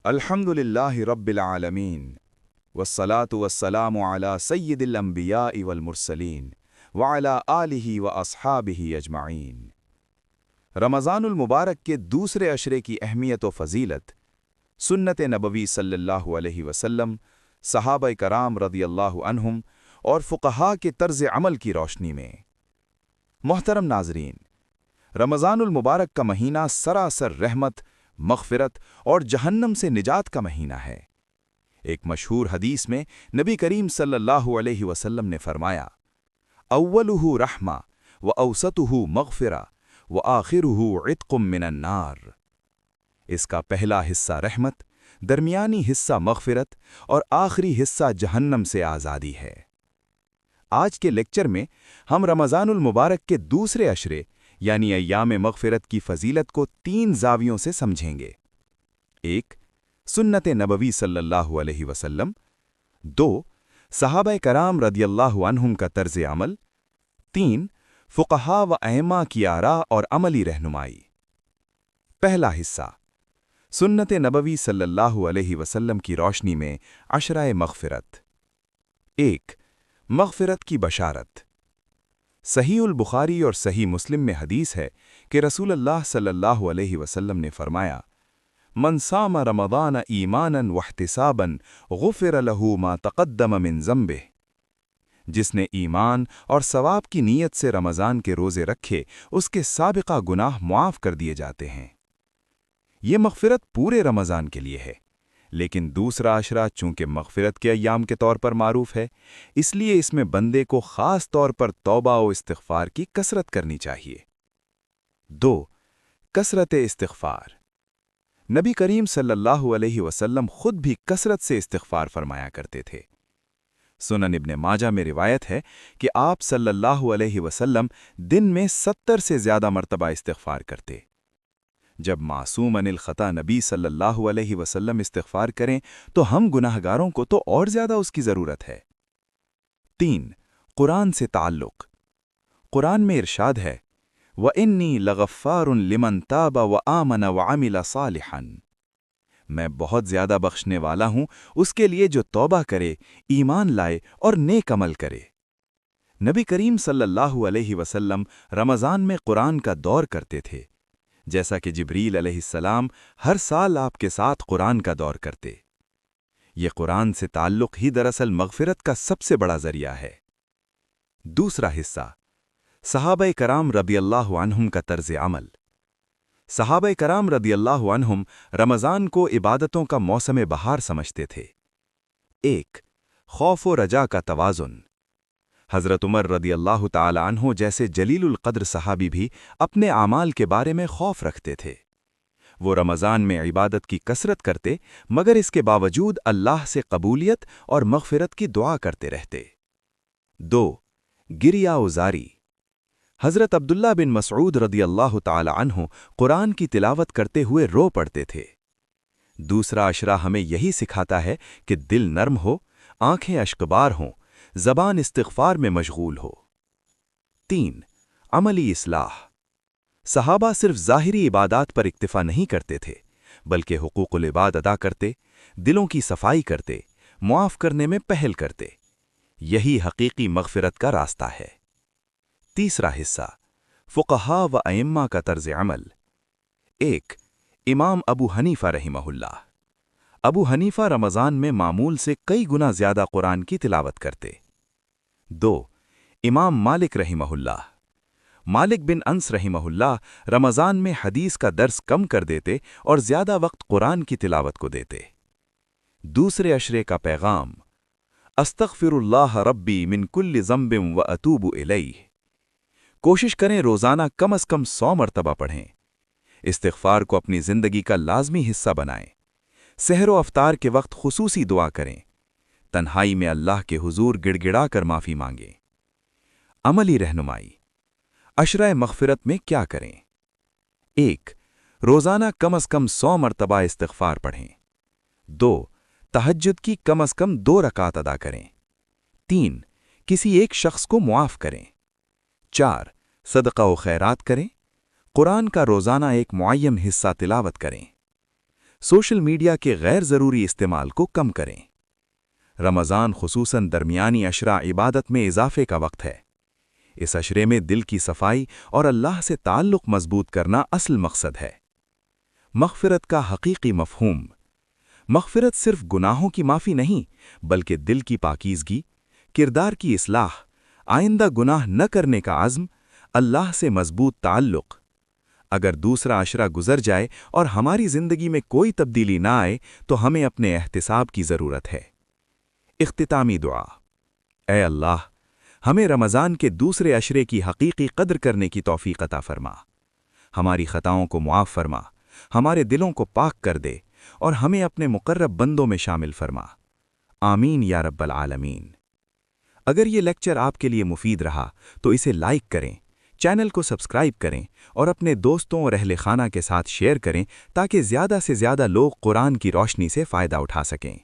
अल्हम्दुलिल्लाहि रब्बिल आलमीन वस्सलातु वस्सलामु अला सय्यिदिल अंबियाइ वल मुरसलीन व अला आलिहि व अस्हाबिहि अजमाइन। रमज़ानुल मुबारक के दूसरे अशरे की अहमियत व फ़जीलत, सुन्नत नबवी सल्लल्लाहु अलैहि वसल्लम, सहाबा कराम रज़ियल्लाहु अन्हुम और फ़ुक़हा के तर्ज़ अमल की रोशनी में। मोहतरम नाज़रीन, रमज़ानुल मुबारक का महीना सरासर रहमत, मग़फ़िरत और जहन्नम से निजात का महीना है। एक मशहूर हदीस में नबी करीम सल्लल्लाहु अलैहि वसल्लम ने फरमाया, अव्वलुहु रहमा व औसतुहु मग़फ़िरा व आखिरुहु इत्क़ुम मिनन नार। इसका पहला हिस्सा रहमत, दरमियानी हिस्सा मग़फ़िरत और आखिरी हिस्सा जहन्नम से आज़ादी है। आज के लेक्चर में हम रमज़ानुल मुबारक के दूसरे अशरे यानी अय्याम मग़फ़िरत की फ़जीलत को 3 ज़ावियों से समझेंगे। 1. सुन्नत नबवी सल्लल्लाहु अलैहि वसल्लम। 2. सहाबा कराम रदियल्लाहु अन्हुम का तर्ज़ अमल। 3. फ़ुक़हा व अइम्मा की आरा और अमली रहनुमाई। पहला हिस्सा, सुन्नत नबवी सल्लल्लाहु अलैहि वसल्लम की रोशनी में अशराए मग़फ़िरत। 1. मग़फ़िरत की बशारत। सहीहुल बुखारी और सही मुस्लिम में हदीस है कि रसूलुल्लाह सल्लल्लाहु अलैहि वसल्लम ने फरमाया, मन साम रमज़ान ईमानन वहतिसाबन गुफ़िर लहू मा तक़द्दम मिन ज़ंबिह। जिसने ईमान और सवाब की नीयत से रमज़ान के रोज़े रखे, उसके साबिक़ा गुनाह मुआफ़ कर दिए जाते हैं। ये मग़फ़िरत पूरे रमज़ान के लिए है, लेकिन दूसरा अशरा चूँकि मग़फ़िरत के अय्याम के तौर पर मारूफ़ है, इसलिए इसमें बंदे को ख़ास तौर पर तौबा व इस्तिग़फ़ार की कसरत करनी चाहिए। 2. कसरत इस्तिग़फ़ार। नबी करीम सल्लल्लाहु अलैहि वसल्लम खुद भी कसरत से इस्तिग़फ़ार फरमाया करते थे। सुनन इब्न माजा में रिवायत है कि आप सल्लल्लाहु अलैहि वसल्लम दिन में 70 से ज़्यादा मरतबा इस्तिग़फ़ार करते। जब मासूम अनिल ख़ता नबी सल्लल्लाहु अलैहि वसल्लम इस्तिग़फ़ार करें तो हम गुनाहगारों को तो और ज़्यादा उसकी ज़रूरत है। 3. कुरान से ताल्लुक़। कुरान में इरशाद है, व इन्नी लगफ़ारुन लिमन ताबा व आमन व अमिल सालिहन। मैं बहुत ज़्यादा बख्शने वाला हूँ उसके लिए जो तौबा करे, ईमान लाए और नेक अमल करे। नबी करीम सल्लल्लाहु अलैहि वसल्लम रमज़ान में कुरान का दौर करते थे, जैसा कि जिब्रील अलैहिस्सलाम हर साल आपके साथ कुरान का दौर करते। ये कुरान से ताल्लुक़ ही दरअसल मग़फ़िरत का सबसे बड़ा ज़रिया है। दूसरा हिस्सा, सहाबा कराम रदियल्लाहु अन्हुम का तर्ज़ अमल। सहाबा कराम रदियल्लाहु अन्हुम रमज़ान को इबादतों का मौसम बहार समझते थे। 1. खौफ व रजा का तवाज़ुन। हज़रत उमर रदियल्लाहु ताला अन्हु जैसे जलीलुल क़द्र सहाबी भी अपने आमाल के बारे में खौफ रखते थे। वो रमज़ान में इबादत की कसरत करते, मगर इसके बावजूद अल्लाह से कबूलियत और मग़फ़िरत की दुआ करते रहते। 2. गिरिया उज़ारी। हज़रत अब्दुल्ला बिन मसऊद रदियल्लाहु ताला अन्हु कुरान की तिलावत करते हुए रो पड़ते थे। दूसरा अशरा हमें यही सिखाता है कि दिल नर्म हो, आंखें अश्कबार हों, ज़बान इस्तिग़फ़ार में मशगूल हो। 3. अमली इस्लाह। सहाबा सिर्फ ज़ाहिरी इबादात पर इक्तिफ़ा नहीं करते थे, बल्कि हुकूक़ुल इबाद अदा करते, दिलों की सफाई करते, मुआफ़ करने में पहल करते। यही हकीकी मग़फ़िरत का रास्ता है। तीसरा हिस्सा, फ़ुक़हा व अइम्मा का तर्ज़ अमल। 1. इमाम अबू हनीफ़ा रहिमहुल्लाह। अबू हनीफ़ा रमज़ान में मामूल से कई गुना ज़्यादा कुरान की तिलावत करते। 2. इमाम मालिक रहिमहुल्लाह। मालिक बिन अंस रहिमहुल्लाह रमज़ान में हदीस का दर्स कम कर देते और ज़्यादा वक्त कुरान की तिलावत को देते। दूसरे अशरे का पैगाम, अस्तग़फ़िरुल्लाह रब्बी मिन कुल्लि ज़ंबिन व अतूबु इलैह। कोशिश करें रोज़ाना कम से कम 100 मरतबा पढ़ें। इस्तिग़फ़ार को अपनी ज़िंदगी का लाज़मी हिस्सा बनाएं। सहर व अफ्तार के वक्त खुसूसी दुआ करें। तन्हाई में अल्लाह के हुजूर गिड़गिड़ा कर माफ़ी मांगें। अमली रहनुमाई। अशराए मग़फ़िरत में क्या करें? 1. रोज़ाना कम से कम 100 मरतबा इस्तिग़फ़ार पढ़ें। 2. तहज्जुद की कम से कम 2 रकात अदा करें। 3. किसी एक शख्स को मुआफ़ करें। 4. सदक़ा व खैरात करें। कुरान का रोज़ाना एक मुअय्यन हिस्सा तिलावत करें। सोशल मीडिया के गैर ज़रूरी इस्तेमाल को कम करें। रमज़ान खुसूसन दरमियानी अशरा इबादत में इजाफे का वक्त है। इस अशरे में दिल की सफाई और अल्लाह से ताल्लुक़ मजबूत करना असल मकसद है। मग़फ़िरत का हकीकी मफ़हूम। मग़फ़िरत सिर्फ गुनाहों की माफ़ी नहीं, बल्कि दिल की पाकीज़गी, किरदार की इस्लाह, आइंदा गुनाह न करने का अज़्म, अल्लाह से मजबूत ताल्लुक़। अगर दूसरा अशरा गुजर जाए और हमारी ज़िंदगी में कोई तब्दीली ना आए तो हमें अपने एहतिसाब की ज़रूरत है। इख्तितामी दुआ। ऐ अल्लाह, हमें रमज़ान के दूसरे अशरे की हकीकी कद्र करने की तौफ़ीक़ अता फ़रमा। हमारी ख़ताओं को मुआफ़ फ़रमा, हमारे दिलों को पाक कर दे और हमें अपने मुक़र्रब बंदों में शामिल फ़रमा। आमीन या रब्बल आलमीन। अगर ये लेक्चर आपके लिए मुफीद रहा तो इसे लाइक करें, चैनल को सब्सक्राइब करें और अपने दोस्तों और अहले खाना के साथ शेयर करें ताकि ज़्यादा से ज़्यादा लोग कुरान की रोशनी से फ़ायदा उठा सकें।